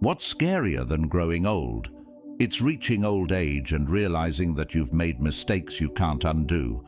What's scarier than growing old? It's reaching old age and realizing that you've made mistakes you can't undo.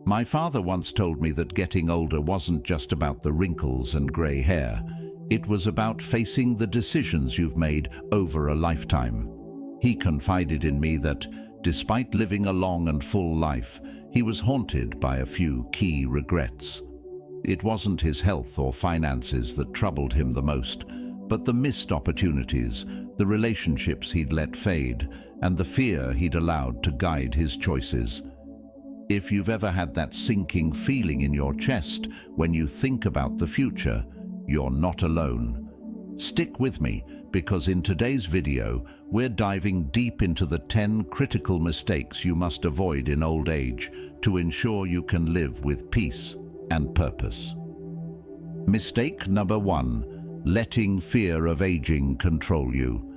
My father once told me that getting older wasn't just about the wrinkles and grey hair. It was about facing the decisions you've made over a lifetime. He confided in me that, despite living a long and full life, he was haunted by a few key regrets. It wasn't his health or finances that troubled him the most, but the missed opportunities, the relationships he'd let fade, and the fear he'd allowed to guide his choices. If you've ever had that sinking feeling in your chest when you think about the future, you're not alone. Stick with me, because in today's video, we're diving deep into the 10 critical mistakes you must avoid in old age to ensure you can live with peace and purpose. Mistake number 1, letting fear of aging control you.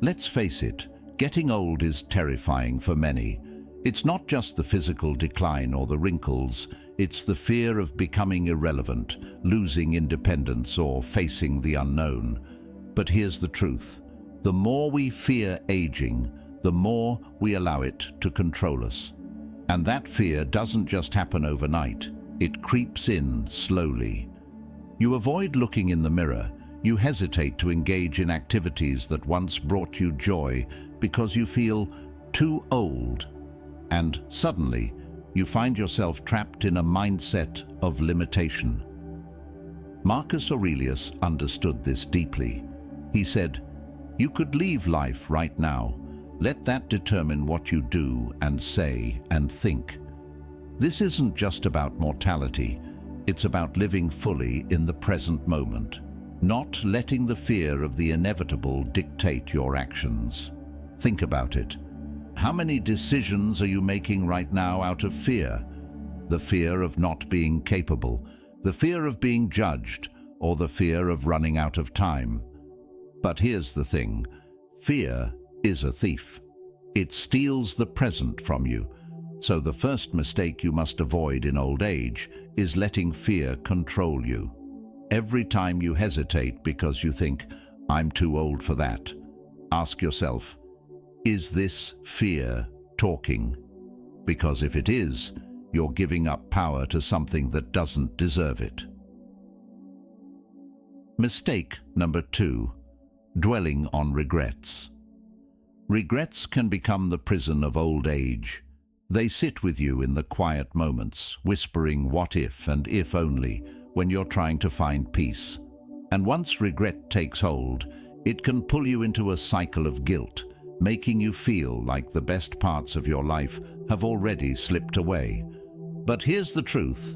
Let's face it, getting old is terrifying for many. It's not just the physical decline or the wrinkles, it's the fear of becoming irrelevant, losing independence, or facing the unknown. But here's the truth. The more we fear aging, the more we allow it to control us. And that fear doesn't just happen overnight. It creeps in slowly. You avoid looking in the mirror. You hesitate to engage in activities that once brought you joy because you feel too old. And suddenly, you find yourself trapped in a mindset of limitation. Marcus Aurelius understood this deeply. He said, "You could leave life right now. Let that determine what you do and say and think." This isn't just about mortality. It's about living fully in the present moment, not letting the fear of the inevitable dictate your actions. Think about it. How many decisions are you making right now out of fear? The fear of not being capable, the fear of being judged, or the fear of running out of time? But here's the thing. Fear is a thief. It steals the present from you. So the first mistake you must avoid in old age is letting fear control you. Every time you hesitate because you think, "I'm too old for that," ask yourself, is this fear talking? Because if it is, you're giving up power to something that doesn't deserve it. Mistake number 2, dwelling on regrets. Regrets can become the prison of old age. They sit with you in the quiet moments, whispering what if and if only when you're trying to find peace. And once regret takes hold, it can pull you into a cycle of guilt, making you feel like the best parts of your life have already slipped away. But here's the truth.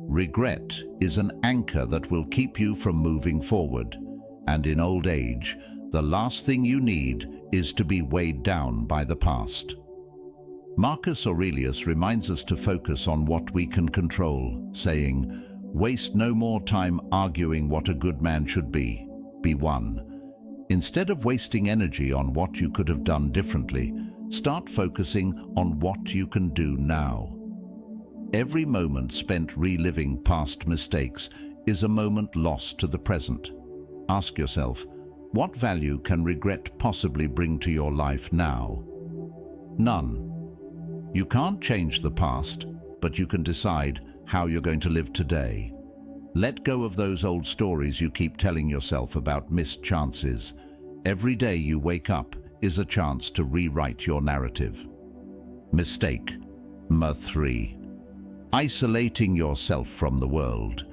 Regret is an anchor that will keep you from moving forward. And in old age, the last thing you need is to be weighed down by the past. Marcus Aurelius reminds us to focus on what we can control, saying, "Waste no more time arguing what a good man should be. Be one." Instead of wasting energy on what you could have done differently, start focusing on what you can do now. Every moment spent reliving past mistakes is a moment lost to the present. Ask yourself, what value can regret possibly bring to your life now? None. You can't change the past, but you can decide how you're going to live today. Let go of those old stories you keep telling yourself about missed chances. Every day you wake up is a chance to rewrite your narrative. Mistake number 3. Isolating yourself from the world.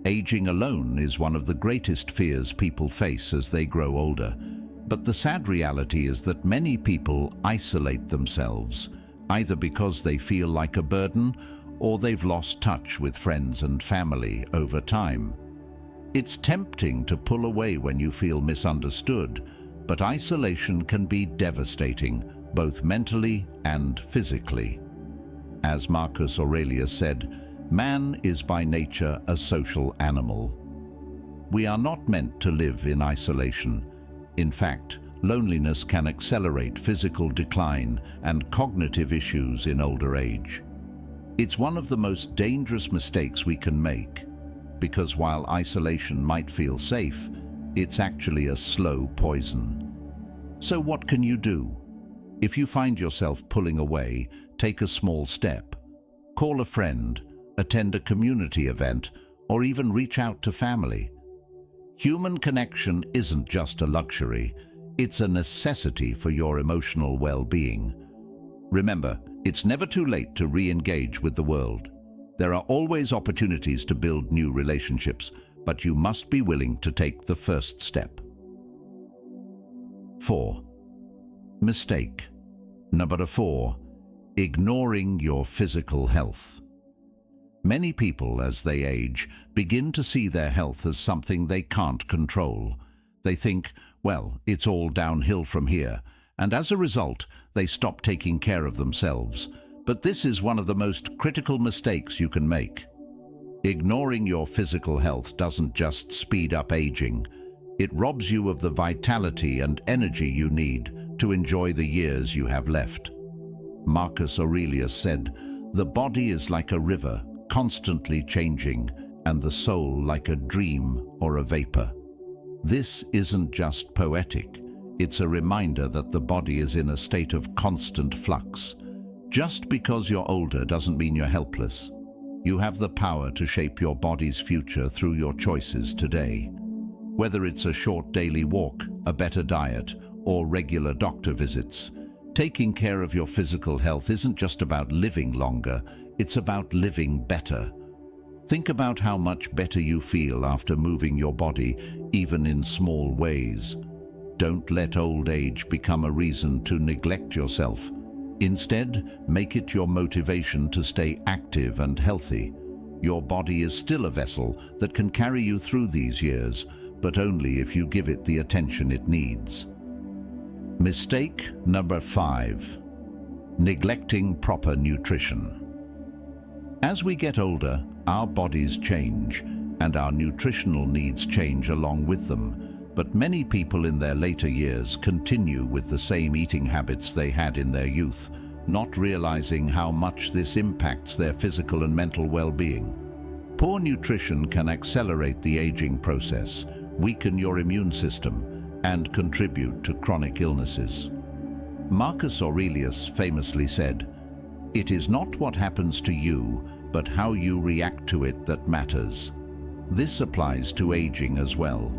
Aging alone is one of the greatest fears people face as they grow older. But the sad reality is that many people isolate themselves, either because they feel like a burden or they've lost touch with friends and family over time. It's tempting to pull away when you feel misunderstood, but isolation can be devastating, both mentally and physically. As Marcus Aurelius said, "Man is by nature a social animal." We are not meant to live in isolation. In fact, loneliness can accelerate physical decline and cognitive issues in older age. It's one of the most dangerous mistakes we can make, because while isolation might feel safe, It's actually a slow poison. So what can you do? If you find yourself pulling away, take a small step. Call a friend, attend a community event, or even reach out to family. Human connection isn't just a luxury, it's a necessity for your emotional well-being. Remember, it's never too late to re-engage with the world. There are always opportunities to build new relationships, but you must be willing to take the first step. 4. Mistake. Number 4. Ignoring your physical health. Many people, as they age, begin to see their health as something they can't control. They think, well, it's all downhill from here, and as a result, they stop taking care of themselves. But this is one of the most critical mistakes you can make. Ignoring your physical health doesn't just speed up aging. It robs you of the vitality and energy you need to enjoy the years you have left. Marcus Aurelius said, "The body is like a river, constantly changing, and the soul like a dream or a vapor." This isn't just poetic. It's a reminder that the body is in a state of constant flux. Just because you're older doesn't mean you're helpless. You have the power to shape your body's future through your choices today. Whether it's a short daily walk, a better diet, or regular doctor visits, taking care of your physical health isn't just about living longer, it's about living better. Think about how much better you feel after moving your body, even in small ways. Don't let old age become a reason to neglect yourself. Instead, make it your motivation to stay active and healthy. Your body is still a vessel that can carry you through these years, but only if you give it the attention it needs. Mistake number 5. Neglecting proper nutrition. As we get older, our bodies change, and our nutritional needs change along with them. But many people in their later years continue with the same eating habits they had in their youth, not realizing how much this impacts their physical and mental well-being. Poor nutrition can accelerate the aging process, weaken your immune system, and contribute to chronic illnesses. Marcus Aurelius famously said, "It is not what happens to you, but how you react to it that matters." This applies to aging as well.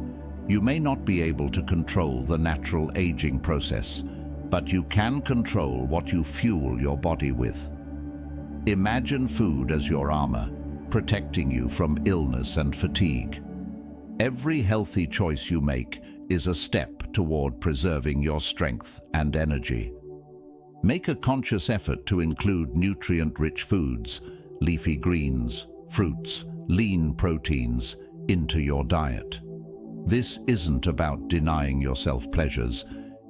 You may not be able to control the natural aging process, but you can control what you fuel your body with. Imagine food as your armor, protecting you from illness and fatigue. Every healthy choice you make is a step toward preserving your strength and energy. Make a conscious effort to include nutrient-rich foods, leafy greens, fruits, lean proteins into your diet. This isn't about denying yourself pleasures.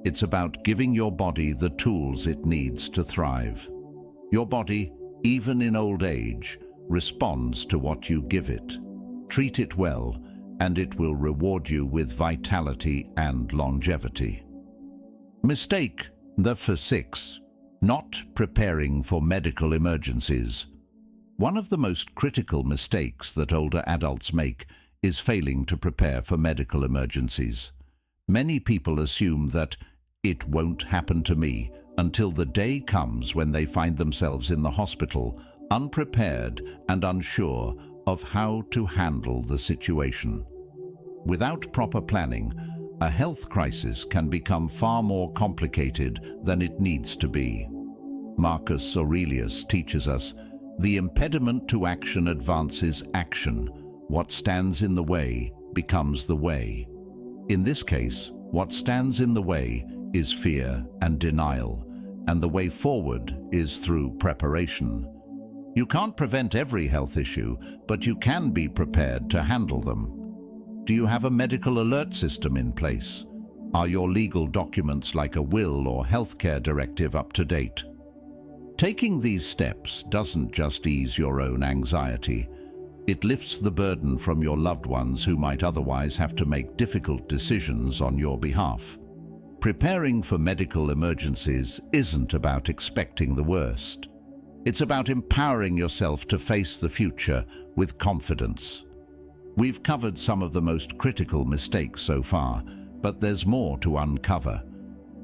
It's about giving your body the tools it needs to thrive. Your body, even in old age, responds to what you give it. Treat it well, and it will reward you with vitality and longevity. Mistake number 6. Not preparing for medical emergencies. One of the most critical mistakes that older adults make is failing to prepare for medical emergencies. Many people assume that it won't happen to me until the day comes when they find themselves in the hospital, unprepared and unsure of how to handle the situation. Without proper planning, a health crisis can become far more complicated than it needs to be. Marcus Aurelius teaches us, "The impediment to action advances action. What stands in the way becomes the way." In this case, what stands in the way is fear and denial, and the way forward is through preparation. You can't prevent every health issue, but you can be prepared to handle them. Do you have a medical alert system in place? Are your legal documents like a will or healthcare directive up to date? Taking these steps doesn't just ease your own anxiety. It lifts the burden from your loved ones who might otherwise have to make difficult decisions on your behalf. Preparing for medical emergencies isn't about expecting the worst. It's about empowering yourself to face the future with confidence. We've covered some of the most critical mistakes so far, but there's more to uncover.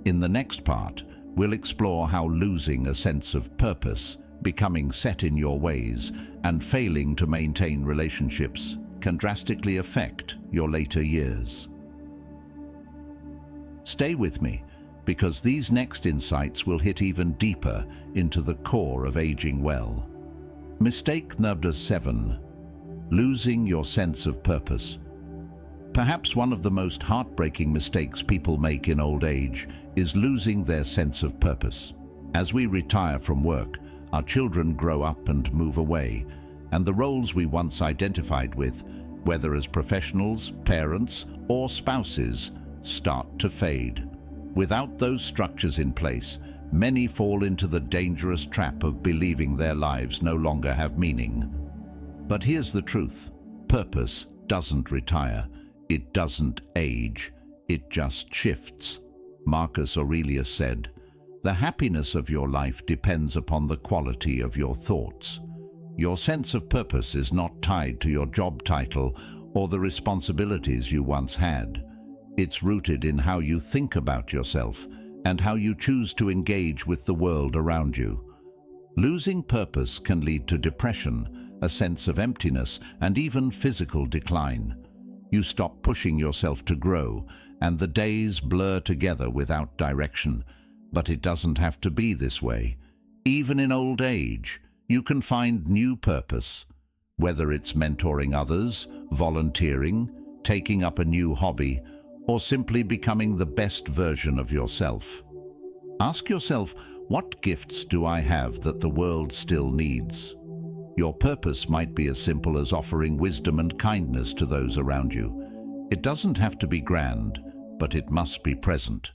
In the next part, we'll explore how losing a sense of purpose, becoming set in your ways, and failing to maintain relationships can drastically affect your later years. Stay with me, because these next insights will hit even deeper into the core of aging well. Mistake number 7. Losing your sense of purpose. Perhaps one of the most heartbreaking mistakes people make in old age is losing their sense of purpose. As we retire from work, our children grow up and move away, and the roles we once identified with, whether as professionals, parents, or spouses, start to fade. Without those structures in place, many fall into the dangerous trap of believing their lives no longer have meaning. But here's the truth: purpose doesn't retire, it doesn't age, it just shifts. Marcus Aurelius said, "The happiness of your life depends upon the quality of your thoughts." Your sense of purpose is not tied to your job title or the responsibilities you once had. It's rooted in how you think about yourself and how you choose to engage with the world around you. Losing purpose can lead to depression, a sense of emptiness, and even physical decline. You stop pushing yourself to grow, and the days blur together without direction. But it doesn't have to be this way. Even in old age, you can find new purpose. Whether it's mentoring others, volunteering, taking up a new hobby, or simply becoming the best version of yourself. Ask yourself, what gifts do I have that the world still needs? Your purpose might be as simple as offering wisdom and kindness to those around you. It doesn't have to be grand, but it must be present.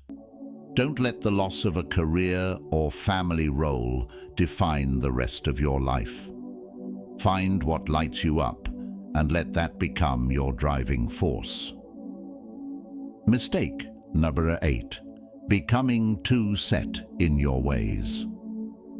Don't let the loss of a career or family role define the rest of your life. Find what lights you up and let that become your driving force. Mistake number 8. Becoming too set in your ways.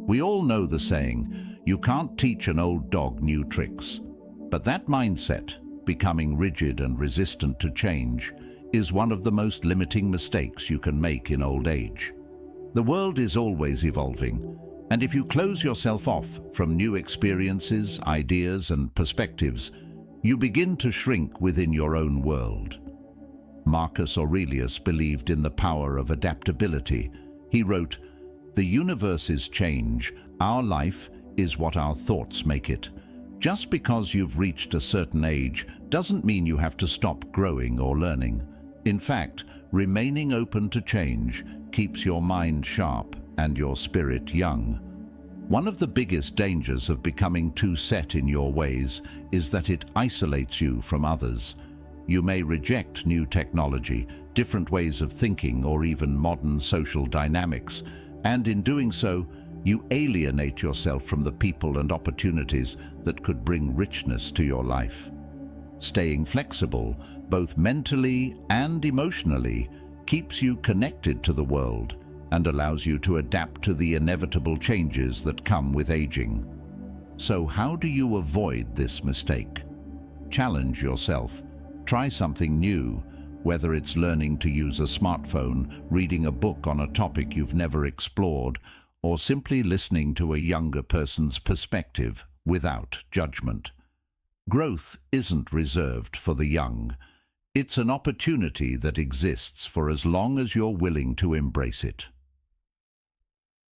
We all know the saying, "You can't teach an old dog new tricks." But that mindset, becoming rigid and resistant to change, is one of the most limiting mistakes you can make in old age. The world is always evolving, and if you close yourself off from new experiences, ideas, and perspectives, you begin to shrink within your own world. Marcus Aurelius believed in the power of adaptability. He wrote, "The universe is change, our life is what our thoughts make it." Just because you've reached a certain age doesn't mean you have to stop growing or learning. In fact, remaining open to change keeps your mind sharp and your spirit young. One of the biggest dangers of becoming too set in your ways is that it isolates you from others. You may reject new technology, different ways of thinking, or even modern social dynamics, and in doing so, you alienate yourself from the people and opportunities that could bring richness to your life. Staying flexible, both mentally and emotionally, keeps you connected to the world and allows you to adapt to the inevitable changes that come with aging. So how do you avoid this mistake? Challenge yourself. Try something new, whether it's learning to use a smartphone, reading a book on a topic you've never explored, or simply listening to a younger person's perspective without judgment. Growth isn't reserved for the young. It's an opportunity that exists for as long as you're willing to embrace it.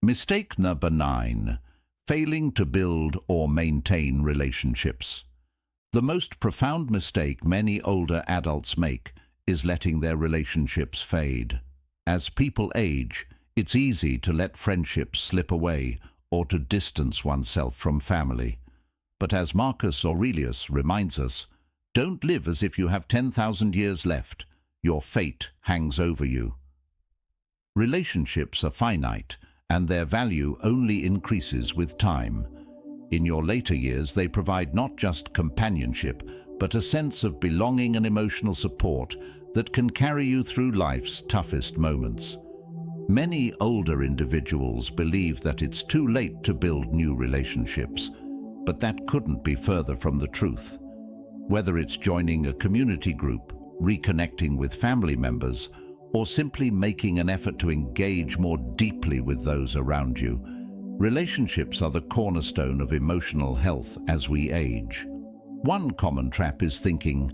Mistake number 9. Failing to build or maintain relationships. The most profound mistake many older adults make is letting their relationships fade. As people age, it's easy to let friendships slip away or to distance oneself from family. But as Marcus Aurelius reminds us, don't live as if you have 10,000 years left. Your fate hangs over you. Relationships are finite, and their value only increases with time. In your later years, they provide not just companionship, but a sense of belonging and emotional support that can carry you through life's toughest moments. Many older individuals believe that it's too late to build new relationships, but that couldn't be further from the truth. Whether it's joining a community group, reconnecting with family members, or simply making an effort to engage more deeply with those around you, relationships are the cornerstone of emotional health as we age. One common trap is thinking,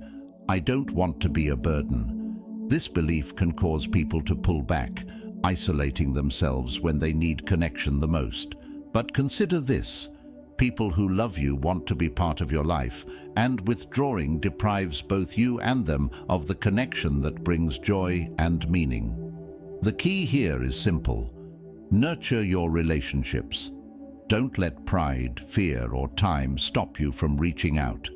"I don't want to be a burden." This belief can cause people to pull back, isolating themselves when they need connection the most. But consider this: people who love you want to be part of your life, and withdrawing deprives both you and them of the connection that brings joy and meaning. The key here is simple. Nurture your relationships. Don't let pride, fear, or time stop you from reaching out.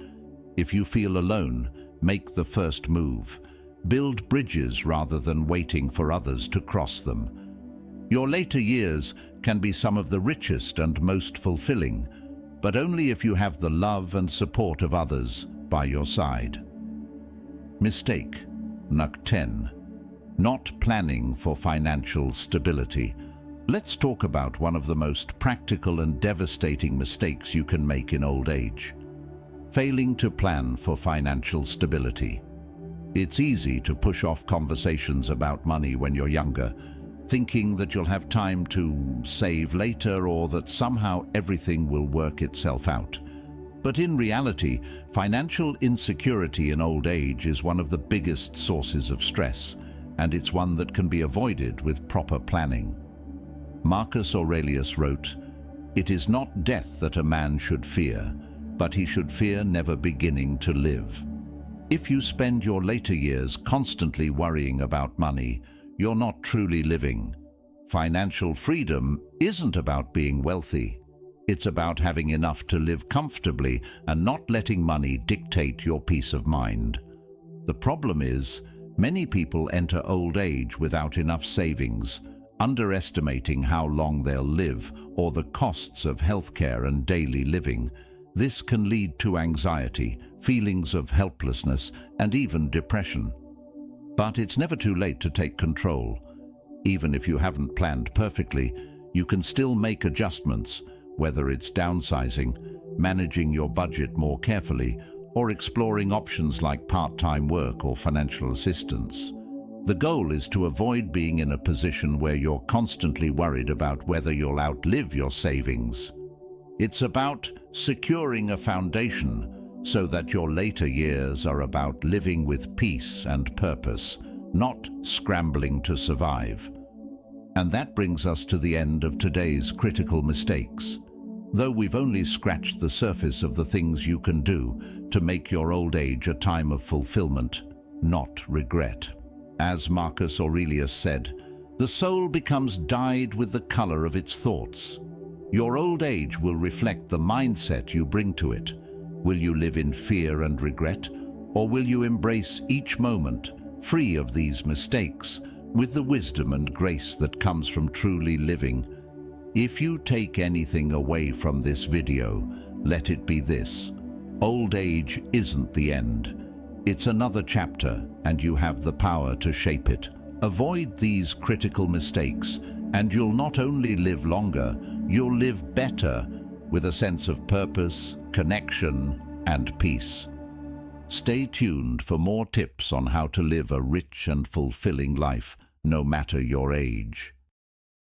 If you feel alone, make the first move. Build bridges rather than waiting for others to cross them. Your later years can be some of the richest and most fulfilling, but only if you have the love and support of others by your side. Mistake Number 10. Not planning for financial stability. Let's talk about one of the most practical and devastating mistakes you can make in old age: failing to plan for financial stability. It's easy to push off conversations about money when you're younger, thinking that you'll have time to save later or that somehow everything will work itself out. But in reality, financial insecurity in old age is one of the biggest sources of stress, and it's one that can be avoided with proper planning. Marcus Aurelius wrote, "It is not death that a man should fear, but he should fear never beginning to live." If you spend your later years constantly worrying about money, you're not truly living. Financial freedom isn't about being wealthy. It's about having enough to live comfortably and not letting money dictate your peace of mind. The problem is, many people enter old age without enough savings, underestimating how long they'll live or the costs of healthcare and daily living. This can lead to anxiety, feelings of helplessness, and even depression. But it's never too late to take control. Even if you haven't planned perfectly, you can still make adjustments, whether it's downsizing, managing your budget more carefully, or exploring options like part-time work or financial assistance. The goal is to avoid being in a position where you're constantly worried about whether you'll outlive your savings. It's about securing a foundation so that your later years are about living with peace and purpose, not scrambling to survive. And that brings us to the end of today's critical mistakes. Though we've only scratched the surface of the things you can do to make your old age a time of fulfillment, not regret. As Marcus Aurelius said, "The soul becomes dyed with the color of its thoughts." Your old age will reflect the mindset you bring to it. Will you live in fear and regret, or will you embrace each moment, free of these mistakes, with the wisdom and grace that comes from truly living? If you take anything away from this video, let it be this: old age isn't the end. It's another chapter, and you have the power to shape it. Avoid these critical mistakes, and you'll not only live longer, you'll live better, with a sense of purpose, connection, and peace. Stay tuned for more tips on how to live a rich and fulfilling life, no matter your age.